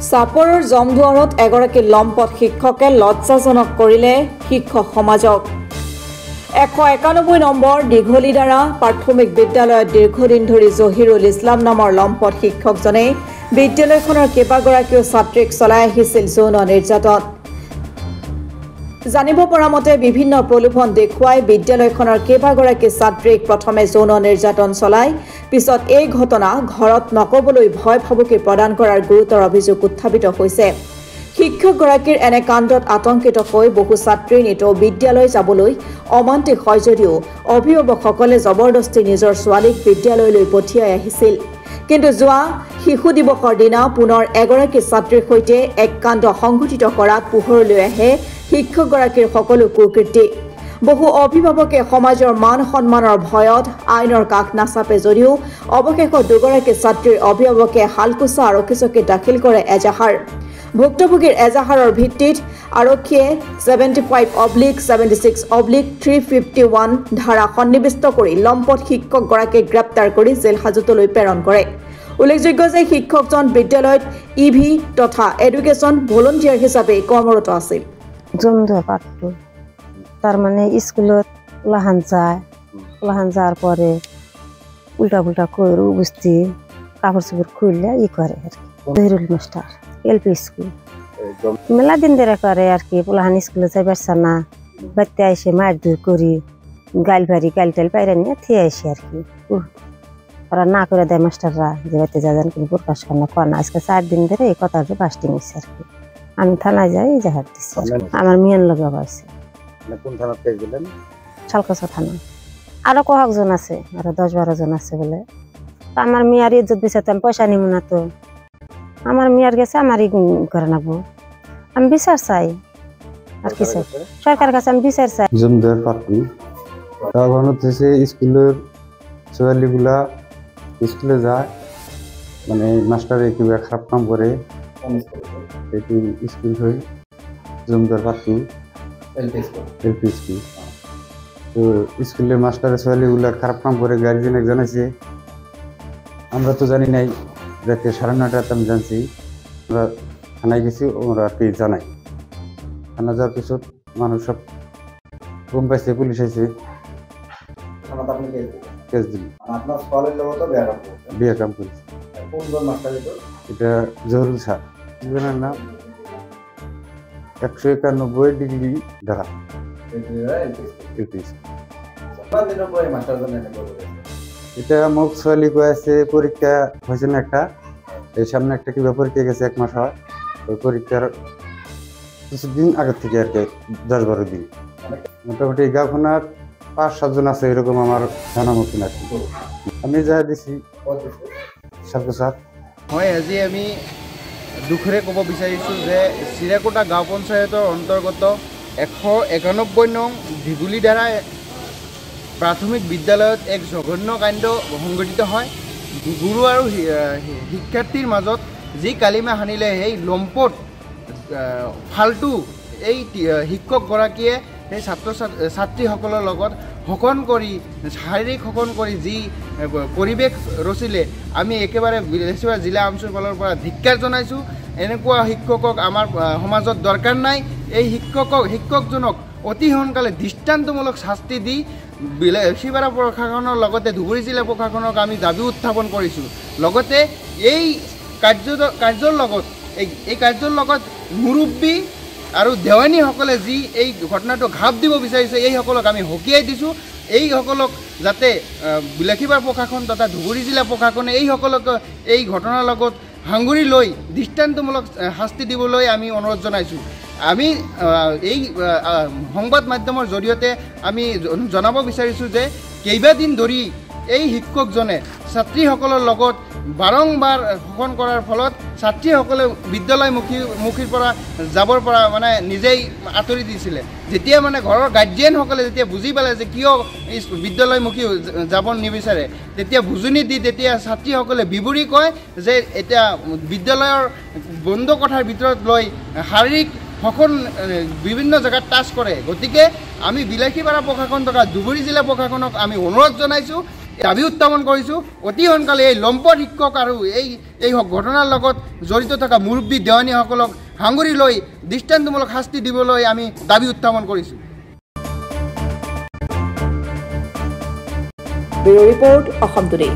চাপৰৰ জমদুৱাৰত এগৰাকী লম্পট শিক্ষকে লজ্জাজনক কৰিলে শিক্ষক সমাজক। 191 নম্বৰ দীঘলীদাৰা প্ৰাথমিক বিদ্যালয়ত দীৰ্ঘদিন ধৰি জহিৰুল ইছলাম নামৰ লম্পট শিক্ষকজনে বিদ্যালয়খনৰ কেইবাগৰাকীও ছাত্ৰীক চলাই আহিছিল যৌন নিৰ্যাতন। জানিব পৰা মতে বিভিন্ন প্ৰলোভন দেখুৱাই বিদ্যালয়খনৰ কেইবাগৰাকী ছাত্ৰীক প্ৰথমে যৌন নিৰ্যাতন চলাই পিছত এই ঘটনা ঘৰত নকবলৈ ভয় ভাবুকি প্ৰদান কৰাৰ গুৰুতৰ অভিযোগ উত্থাপিত হৈছে। শিক্ষকগৰাকীৰ এনে কাণ্ডত আতংকিত হৈ বহু ছাত্ৰী নিতৌ বিদ্যালয় যাবলৈ অমান্তিক হয় যদিও অভিভাৱকসকলে জবৰদস্তি নিজৰ ছোৱালীক বিদ্যালয়লৈ পঠিয়াই আহিছিল। কিন্তু যোৱা শিশু দিৱসৰ দিনা পুনৰ এগৰাকী ছাত্ৰীৰ সৈতে এক কাণ্ড সংঘটিত কৰাত পোহৰলৈ আহে শিক্ষকগৰাকীৰ সকলো কুকীৰ্তি। বহু অভিভাৱকে সমাজৰ মান সন্মানৰ ভয়ত আইনৰ কাষ নাচাপে যদিও অৱশেষত দুগৰাকী ছাত্ৰীৰ অভিভাৱকে হালকুচা আৰক্ষী চকীত দাখিল কৰে এজাহাৰ। ভুক্তভোগীৰ এজাহাৰৰ ভিত্তিত আৰক্ষীয়ে 75/76/351 ধাৰা সন্নিৱিষ্ট কৰি লম্পট শিক্ষকগৰাকীক গ্ৰেপ্তাৰ কৰি জেল হাজতলৈ প্ৰেৰণ কৰে। উল্লেখযোগ্য যে শিক্ষকজন বিদ্যালয়ত ইভি তথা এডুকেশ্যন ভলণ্টিয়াৰ হিচাপে কৰ্মৰত আছিল। তার মানে স্কুলত ওলাহান যাওয়ার পরে উল্টা পুল্টা কইরু বুঝতে কাপড় চোপড় খুললে করে আর কি। জহিরুল মাস্টার এলপি স্কুল মেলা দিন ধরে করে আর কি। পোলাহান স্কুলে যাই পারছে না, বাড়িতে এসে মার দূর করি গাইল টাইল পাইরা নিয়ে থিয়ে আসি আর কি। ওরা না করে দেয় মাস্টাররা যে বাড়িতে যান কিন্তু প্রকাশ করে না কর না। আজকে 4 দিন ধরে এই কথাটা বাস্টিং হয়েছে আর কি। আমি থানায় যাই জাহার দিচ্ছি। আমার মেয়ের লগে পাইছে শালকাছা থানা। আরো কয়েকজন আছে, আরো 10-12 জন আছে বলে। আমার মেয়ার ইজ্জত বিচারতে আমি পয়সা নিব না তো। আমার মেয়ার গেছে আমারই করে নাবো। আমি বিচার চাই আর কি চাই, সরকারের কাছে আমি বিচার চাই। জমদার পাতি তখন হচ্ছে স্কুলের ছেলেগুলা স্কুলে যায়, মানে মাস্টারে কিবা খারাপ কাম করে একটু স্কুল হয়ে জমদার পাতি এলপি স্কুল। তো স্কুলের মাস্টারের ছেলেগুলা খারাপ কাম করে গার্জিয়ান জানাইছে। আমরা তো জানি নাই, রাতে 9:30 আমি জানছি। আমরা থানায় গেছি, ওরা আর কি জানাই। থানা যাওয়ার পিছত মানুষ সব গম পাইছে, পুলিশ আইছে, কেস দিল। বিয়ে কাম করেছে। এটা জহুরুল স্যার, দুজনের নাম 191 ডিগ্রি ধারা। এটা মোক ছোৱালী কৈ আছে পরীক্ষা হয়েছে না একটা, এই সামনে একটা কিবা পরীক্ষা গেছে 1 মাস হয়। ওই পরীক্ষার কিছুদিন আগের থেকে আর কি 10-12 দিন মোটামুটি গাঁওখানার 5-7 জন আছে এরকম আমার জানা মতন আর কি। আমি যা দিছি সাত হয়। আজি আমি দুখৰে ক'ব বিচাৰিছোঁ যে চিৰাকুটা গাঁও পঞ্চায়তৰ অন্তৰ্গত 191 নং দীঘলীদাৰা প্ৰাথমিক বিদ্যালয়ত এক জঘন্য কাণ্ড সংঘটিত হয়। গুৰু আৰু শিক্ষাৰ্থীৰ মাজত যি কালিমা সানিলে সেই লম্পট ফাল্টু এই শিক্ষকগৰাকীয়ে সেই ছাত্ৰীসকলৰ লগত শোষণ কৰি, শাৰীৰিক শোষণ কৰি যি পৰিৱেশ ৰচিলে, আমি একেবাৰে বেলেশ্বৰ জিলা অঞ্চলৰ পৰা ধিক্কাৰ জনাইছোঁ। এনেকুৱা শিক্ষকক আমাৰ সমাজত দৰকাৰ নাই। এই শিক্ষকজনক অতি সোনকালে দৃষ্টান্তমূলক শাস্তি দি বেলেশ্বৰ প্ৰশাসনৰ লগতে ধুবুৰী জিলা প্ৰশাসনক আমি দাবী উত্থাপন কৰিছোঁ। লগতে এই কাৰ্যৰ লগত মুৰব্বী আৰু দেৱানীসকলে যি এই ঘটনাটো ঘাপ দিব বিচাৰিছে, এইসকলক আমি সকীয়াই দিছোঁ। এইসকলক যাতে বিলাসীবাৰ প্ৰশাসন তথা ধুবুৰী জিলা প্ৰশাসনে এইসকলক এই ঘটনাৰ লগত সাঙুৰি লৈ দৃষ্টান্তমূলক শাস্তি দিবলৈ আমি অনুৰোধ জনাইছোঁ। আমি এই সংবাদ মাধ্যমৰ জৰিয়তে আমি জনাব বিচাৰিছোঁ যে কেইবাদিন ধৰি এই শিক্ষকজনে ছাত্ৰীসকলৰ লগত বাৰম্বাৰ শোষণ কৰাৰ ফলত ছাত্ৰীসকলে বিদ্যালয়মুখীৰ পৰা যাবৰ পৰা মানে নিজেই আঁতৰি দিছিলে। যেতিয়া মানে ঘৰৰ গাৰ্জিয়ানসকলে যেতিয়া বুজি পালে যে কিয় বিদ্যালয়মুখী যাব নিবিচাৰে, তেতিয়া বুজনি দি তেতিয়া ছাত্ৰীসকলে বিবৰি কয় যে এতিয়া বিদ্যালয়ৰ বন্ধ কোঠাৰ ভিতৰত লৈ শাৰীৰিক শোষণ বিভিন্ন জায়গাত টাচ কৰে। গতিকে আমি বিলাসীপাৰা প্ৰশাসন তথা ধুবুৰী জিলা প্ৰশাসনক আমি অনুৰোধ জনাইছোঁ দাবী উত্থাপন কৰিছোঁ অতি সোনকালে এই লম্পট শিক্ষক আৰু এই ঘটনাৰ লগত জড়িত থকা মুৰব্বী দেৱানীসকলক সাঙুৰি লৈ দৃষ্টান্তমূলক শাস্তি দিবলৈ আমি দাবী উত্থাপন কৰিছোঁ। Bureau report Assam today.